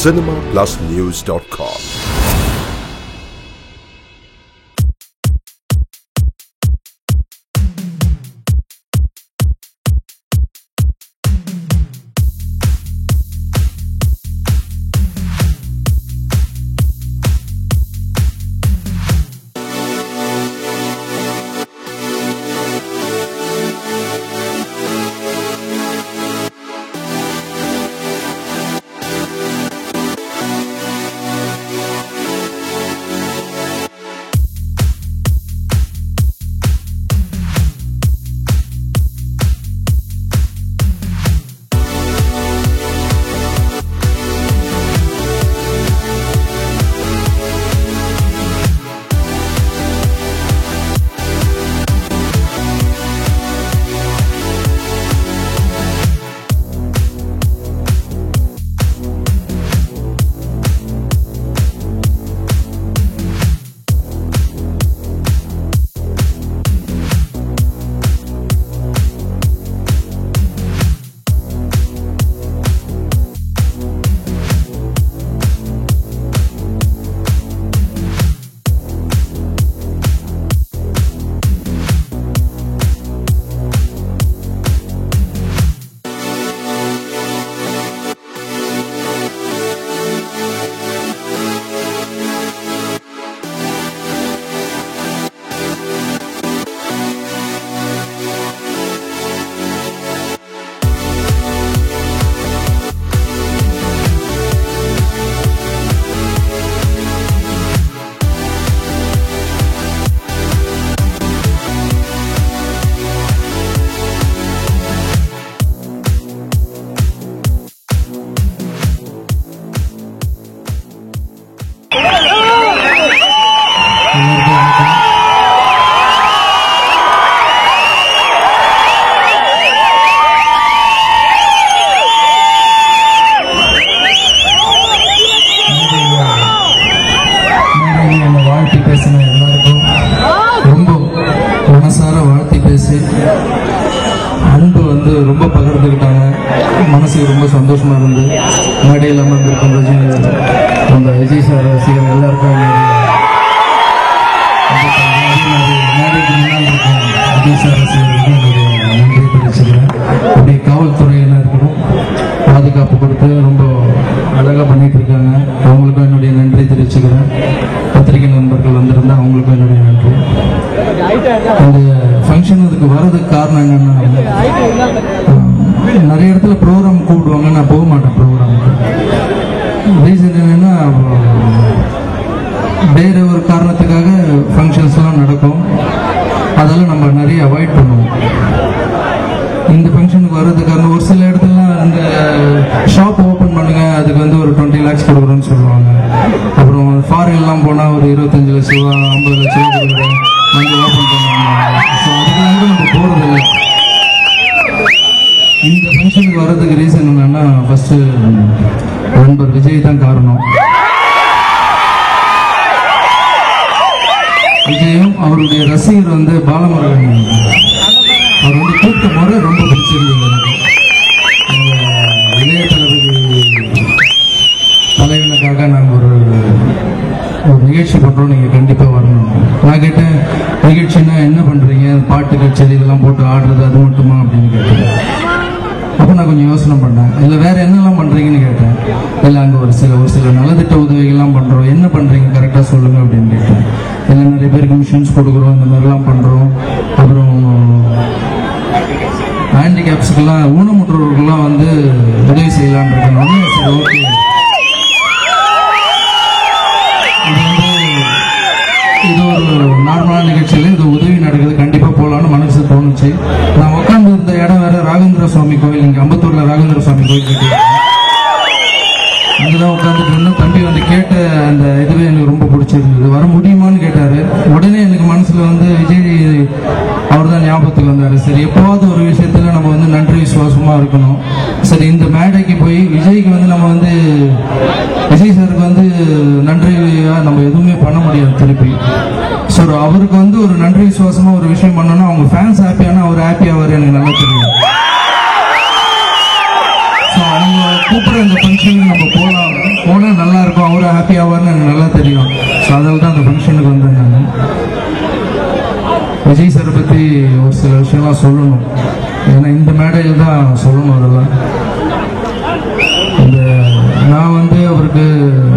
cinemaplusnews.com. அன்பு வந்து ரொம்ப பகிர்ந்துக்கிட்டாங்க. மனசுக்கு ரொம்ப சந்தோஷமா இருந்து மேடையில் அமர்ந்திருக்கும் ரஜினி அந்த விஜய் சார் ரசிகர் எல்லாருக்கும் மேடைக்கு முன்னால் இருக்கும் விஜய் சார் ரசிகர்களுக்கு என்னுடைய நன்றியை தெரிவிச்சுக்கிறேன். அப்படி காவல்துறையினருக்கும் பாதுகாப்பு கொடுத்து ரொம்ப அழகாக பண்ணிட்டு இருக்காங்க. அவங்களுக்கும் என்னுடைய நன்றி தெரிவிச்சுக்கிறேன். பத்திரிகை நண்பர்கள் வந்திருந்தா அவங்களுக்கும் என்னுடைய நன்றி. இந்த ஃபங்க்ஷன் அதுக்கு வர்றதுக்கு காரணம் என்னன்னா, நிறைய இடத்துல ப்ரோக்ராம் கூப்பிடுவாங்க, நான் போக மாட்டேன் ப்ரோக்ராமுக்கு. ரீசன் என்னன்னா, வேற ஒரு காரணத்துக்காக ஃபங்க்ஷன்ஸ்லாம் நடக்கும், அதெல்லாம் நம்ம நிறைய அவாய்ட் பண்ணுவோம். இந்த ஃபங்க்ஷனுக்கு வர்றதுக்காக ஒரு சில இடத்துலலாம் இந்த ஷாப் ஓப்பன் பண்ணுங்க, அதுக்கு வந்து ஒரு 20 lakhs கொடுக்குறோன்னு சொல்லுவாங்க. அப்புறம் ஃபாரின்லாம் போனால் ஒரு 25 லட்ச ரூபா 50 லட்ச ரூபா கொடுக்குறோம், வந்து ஓப்பன் பண்ணுவாங்க. ஸோ அதுக்கு வந்து நம்ம போகிறதில்லை. இந்த ஃபங்க்ஷனுக்கு வர்றதுக்கு ரீசன் என்னன்னா, ஃபர்ஸ்ட் நண்பர் விஜய் தான் காரணம். விஜயும் அவருடைய ரசிகர் வந்து பாலமுருகன், அவர் வந்து கூப்பிட்ட முறை ரொம்ப பிடிச்சிருந்தது எனக்கு. இளைய தளபதி தலைவனுக்காக நாங்கள் ஒரு நிகழ்ச்சி பண்ணுறோம், நீங்கள் கண்டிப்பாக வரணும். நான் கேட்டேன், நிகழ்ச்சின்னா என்ன பண்ணுறீங்க, பாட்டு கச்சேரி இதெல்லாம் போட்டு ஆடுறது அது மட்டுமா அப்படின்னு கேட்டேன். அப்போ நான் கொஞ்சம் யோசனை பண்ணேன், இல்லை வேறு என்னெல்லாம் பண்ணுறீங்கன்னு கேட்டேன். இல்லை அங்கே ஒரு சில நலத்திட்ட உதவிகள்லாம் பண்ணுறோம், என்ன பண்ணுறீங்க கரெக்டாக சொல்லுங்கள் அப்படின்னு கேட்டேன். இல்லை நிறைய பேருக்கு மிஷின்ஸ் கொடுக்குறோம், இந்த மாதிரிலாம் பண்ணுறோம். அப்புறம் ஹேண்டிகேப்ஸுக்கெல்லாம் ஊனமுற்றோர்களுக்கெல்லாம் வந்து உதவி செய்யலான் இருக்காங்க. சரி, ஓகே, இது ஒரு நார்மலான நிகழ்ச்சியில் இது உதவி நடக்குது, கண்டிப்பாக போகலான்னு மனசு தோணுச்சு. நான் உட்காந்து இருந்த இடம் வேற ராகேந்திர சுவாமி கோயில், இங்கே அம்பத்தூரில் ராகேந்திர சுவாமி கோயில் கட்டி அங்கதான் உட்காந்துட்டு இருந்தோம். தம்பி வந்து கேட்ட அந்த இதுவே எனக்கு ரொம்ப பிடிச்சிருந்தது. வர முடியுமான்னு கேட்டாரு. உடனே எனக்கு மனசுல வந்து விஜய் அவர் தான் ஞாபகத்துக்கு வந்தாரு. சரி, எப்போவாவது ஒரு விஷயத்துல நம்ம வந்து நன்றி விசுவாசமா இருக்கணும். சரி, இந்த மேடைக்கு போய் விஜய்க்கு வந்து நம்ம வந்து விஜய் சாருக்கு வந்து நன்றியா நம்ம எதுவுமே பண்ண முடியாது திருப்பி. ஸோ அவருக்கு வந்து ஒரு நன்றி விசுவாசமா ஒரு விஷயம் பண்ணோம்னா அவங்க ஃபேன்ஸ் ஹாப்பியானா அவர் ஹாப்பி ஆவார், எனக்கு நல்லா தெரியும். ஸோ அவங்க கூப்பிட்ற இந்த ஃபங்க்ஷனுக்கு நம்ம போகலாம் விஜய் சாரை பற்றி ஒரு சில விஷயம்லாம் சொல்லணும். ஏன்னா இந்த மேடையில் தான் சொல்லணும். அதெல்லாம் இந்த நான் வந்து அவருக்கு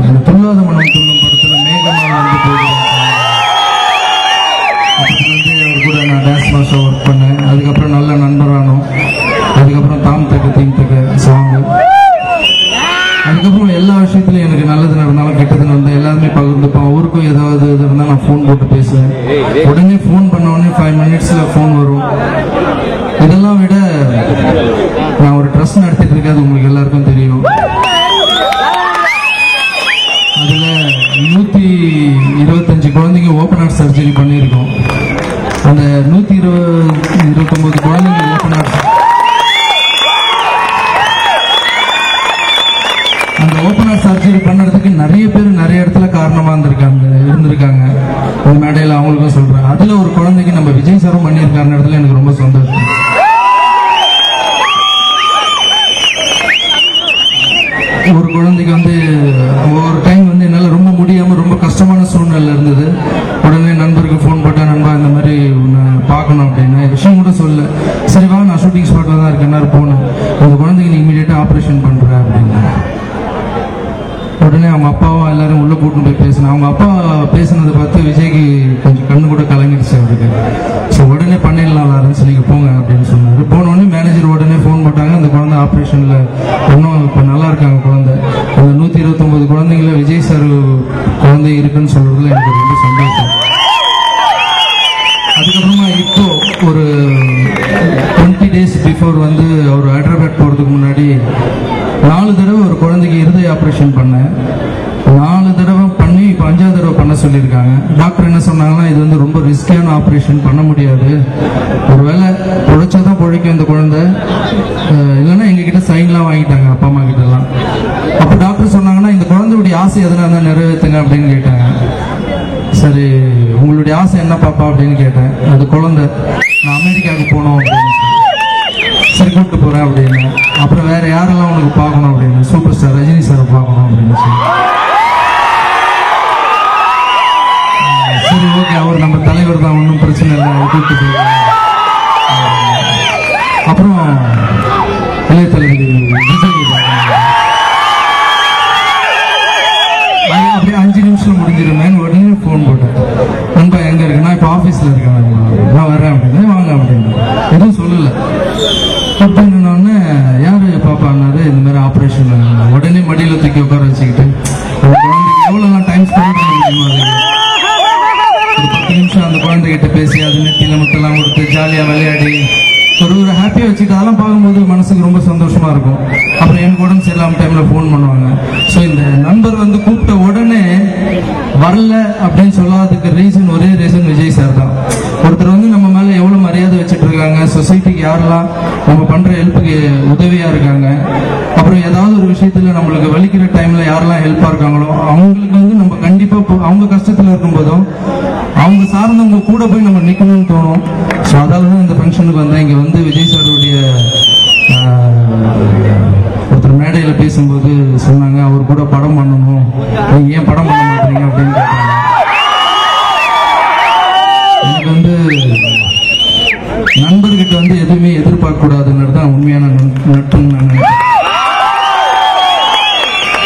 இந்த துள்ளாத மனம் துள்ளும் படத்தில் மேகமாக வந்து போயிருக்கேன். வந்து அவர் கூட நான் டான்ஸ் மாஸ்டர் ஒர்க் பண்ணேன். அதுக்கப்புறம் நல்ல நண்பரானோம். அதுக்கப்புறம் தாம் தக்க தீம் தக்க சாங்கு. அதுக்கப்புறம் எல்லா விஷயத்துலையும் எனக்கு நல்லது நடந்தாலும் கெட்டது நடந்தால் எல்லாருமே பகிர்ந்துப்போம். அவருக்கும் ஏதாவது இது இருந்தால் நான் ஃபோன் போட்டு பேசுவேன். உடனே ஃபோன் பண்ண உடனே 5 minutesல ஃபோன் வரும். இதெல்லாம் விட நான் ஒரு ட்ரஸ்ட் நடத்திட்டு இருக்காது உங்களுக்கு எல்லாருக்கும் தெரியும். அதில் 125 குழந்தைங்க ஓப்பன் ஹார்ட் சர்ஜரி பண்ணியிருக்கோம். அந்த 129 குழந்தைங்க open heart open heart surgery பண்ணுறதுக்கு நிறைய பேர் நிறைய இடத்துல காரணமாக இருந்திருக்காங்க. ஒரு மேடையில் அவங்களுக்கும் சொல்கிறேன். அதில் ஒரு குழந்தைக்கு நம்ம விஜய் சாரும் பண்ணியிருக்காருன்ற இடத்துல எனக்கு ரொம்ப சந்தோஷம். ஒரு குழந்தைக்கு வந்து ஒரு டைம் வந்து என்னால் ரொம்ப முடியாமல் ரொம்ப கஷ்டமான சூழ்நிலை இருந்தது. உடனே நண்பருக்கு ஃபோன் போட்டேன். நண்பா இந்த மாதிரி உன்னை பார்க்கணும் அப்படின்னு விஷயம் கூட சொல்ல. சரி வா, நான் ஷூட்டிங் ஸ்பாட்டில் தான் இருக்கேன் போனேன். அந்த குழந்தைக்கு நீ இமீடியட்டாக ஆப்ரேஷன் பண்ணுறேன் அப்படின்னு. உடனே அவங்க அப்பாவும் எல்லாரும் உள்ளே கூட்டின்னு போய் பேசினேன். அவங்க அப்பா பேசினதை பார்த்து விஜய்க்கு கொஞ்சம் கண்ணு கூட கலங்கிடுச்சு அவருக்கு. ஸோ உடனே பண்ணிடலாம் லாரன்ஸ், நீங்கள் போங்க அப்படின்னு சொன்னார். போனோடனே மேனேஜர் உடனே ஃபோன் போட்டாங்க. அந்த குழந்தை ஆப்ரேஷனில் இன்னும் இப்போ நல்லா இருக்காங்க குழந்தை. அந்த 129 குழந்தைங்கள விஜய் சார் குழந்தை இருக்குன்னு சொல்றதுல எனக்கு ரொம்ப சந்தோஷம். அதுக்கப்புறமா இப்போ ஒரு 20 days பிஃபோர் வந்து அவர் ஹைதராபாத் போகிறதுக்கு முன்னாடி 4 தடவை ஒரு குழந்தைக்கு இருதய ஆப்ரேஷன் பண்ணேன். 4 தடவை பண்ணி இப்போ 5ஆவது தடவை பண்ண சொல்லியிருக்காங்க. டாக்டர் என்ன சொன்னாங்கன்னா, இது வந்து ரொம்ப ரிஸ்கியான ஆப்ரேஷன், பண்ண முடியாது. ஒருவேளை பொழைச்சாதான் பொழைக்கும் இந்த குழந்தை, இல்லைன்னா எங்ககிட்ட சைன்லாம் வாங்கிட்டாங்க அப்பா அம்மா கிட்டலாம். அப்போ டாக்டர் சொன்னாங்கன்னா, இந்த குழந்தையுடைய ஆசை எதனா தான் நிறைவேற்றுங்க அப்படின்னு கேட்டாங்க. சரி, உங்களுடைய ஆசை என்ன பாப்பா அப்படின்னு கேட்டேன். அது குழந்தை, நான் அமெரிக்காவுக்கு போனோம் அப்படின்னு. சரி கூப்பிட்டு போறேன் அப்படின்னு. அப்புறம் வேற யாரெல்லாம் உனக்கு பார்க்கணும் அப்படின்னு. சூப்பர் ஸ்டார் ரஜினி சாரை பார்க்கணும் அப்படின்னு சொல்லி. சரி ஓகே, அவர் நம்ம தலைவர் தான், ஒன்றும் பிரச்சனை இல்லை, கூப்பிட்டு போயிருக்கேன். அப்புறம் இளைய தளபதி விஜய் அப்படியே 5 நிமிஷம் முடிஞ்சிருமேன்னு உடனே ஃபோன் போட்டேன். நண்பா எங்க இருக்கு? நான் இப்போ ஆஃபீஸில் இருக்கேன், நான் வரேன் அப்படின்னு. வாங்க அப்படின்னு எதுவும் சொல்லலை. அப்படின்னோடனே யாரு பாப்பான்னாரு, இந்த மாதிரி ஆப்ரேஷன். உடனே மடியில் தூக்கி உட்கார வச்சுக்கிட்டு குழந்தைக்கு எவ்வளோலாம் டைம் ஸ்பெண்ட் பண்ண முடியுமோ அது ஒரு 10 நிமிஷம் அந்த குழந்தைகிட்ட பேசி அது நெத்தியில் முத்தெல்லாம் கொடுத்து ஜாலியாக விளையாடி ஒரு ஹாப்பியாக வச்சுட்டு அதெல்லாம் பார்க்கும்போது மனசுக்கு ரொம்ப சந்தோஷமா இருக்கும். அப்புறம் எனக்கு உடம்பு சரியில்லாம டைம்ல ஃபோன் பண்ணுவாங்க. ஸோ இந்த நண்பர் வந்து கூப்பிட்ட உடனே வரல அப்படின்னு சொல்லாததுக்கு ஒரே ரீசன் விஜய் சார் தான். ஒருத்தர் வந்து நம்ம மேல எவ்வளவு மரியாதை வச்சுட்டு இருக்காங்க, சொசைட்டிக்கு யாரெல்லாம் நம்ம பண்ற ஹெல்ப்புக்கு உதவியா இருக்காங்க, அப்புறம் ஏதாவது ஒரு விஷயத்துல நம்மளுக்கு வலிக்கிற டைம்ல யாரெல்லாம் ஹெல்ப்பா இருக்காங்களோ அவங்களுக்கு வந்து நம்ம கண்டிப்பா அவங்க கஷ்டத்துல இருக்கும்போதும் அவங்க சார்ந்தவங்க கூட போய் நம்ம நிக்கணும்னு தோணும். ஸோ அதால தான் இந்த ஃபங்க்ஷனுக்கு வந்தேன். இங்க வந்து விஜய் சாருடைய ஒருத்தர் மேடையில பேசும்போது சொன்னாங்க, அவர் கூட படம் பண்ணணும், நீங்க ஏன் படம் பண்ண மாட்டீங்க அப்படின்னு கேட்டாங்க. எனக்கு வந்து நண்பர்கிட்ட வந்து எதுவுமே எதிர்பார்க்க கூடாதுன்னு தான் உண்மையான நட்புன்னு நான் நினைக்கிறேன்.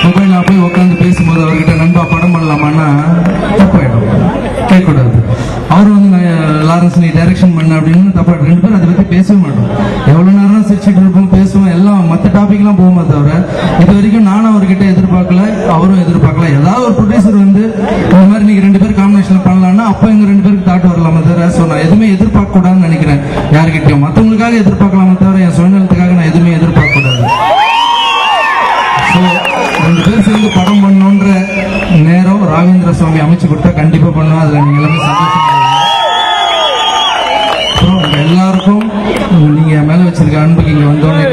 மொபைல்ல போய் உட்காந்து பேசும்போது அவர்கிட்ட நண்பா படம் பண்ணலாமான்னா தப்பாயிடும், கேட்கக்கூடாது. அவரும் வந்து லாரன்ஸ் நீ டைரக்ஷன் பண்ண அப்படின்னு தப்பா, 2 பேரும் அதை பத்தி பேசவே மாட்டோம். எவ்வளவு நேரம் சிரிச்சுட்டு இருப்போம், பேசுவோம், எல்லாம் மற்ற டாபிக்லாம் போகுமா தவிர இது வரைக்கும் நானும் அவர்கிட்ட எதிர்பார்க்கல, அவரும் எதிர்பார்க்கல. ஏதாவது ஒரு ப்ரொடியூசர் வந்து இந்த மாதிரி நீங்க 2 பேர் காம்பினேஷன் பண்ணலாம்னா அப்ப எங்க 2 பேருக்கு தாட் வரலாமே தவிர ஸோ நான் எதுவுமே எதிர்பார்க்க கூடாதுன்னு நினைக்கிறேன். யாருக்கிட்டையும் மற்றவங்களுக்காக எதிர்பார்க்கலாமே தவிர என் சுயநலத்துக்காக நான் எதுவுமே எதிர்பார்க்க கூடாது. ஸோ 2 பேர் சேர்ந்து படம் பண்ணணுன்ற நேரம் ராகவேந்திர சுவாமி அமைச்சு கொடுத்தா கண்டிப்பா பண்ணுவோம். அதுல நீங்க எல்லாமே சந்தோஷம். அப்புறம் எல்லாருக்கும் நீங்க மேல வச்சிருக்க அன்புக்கு இங்க வந்தோடனே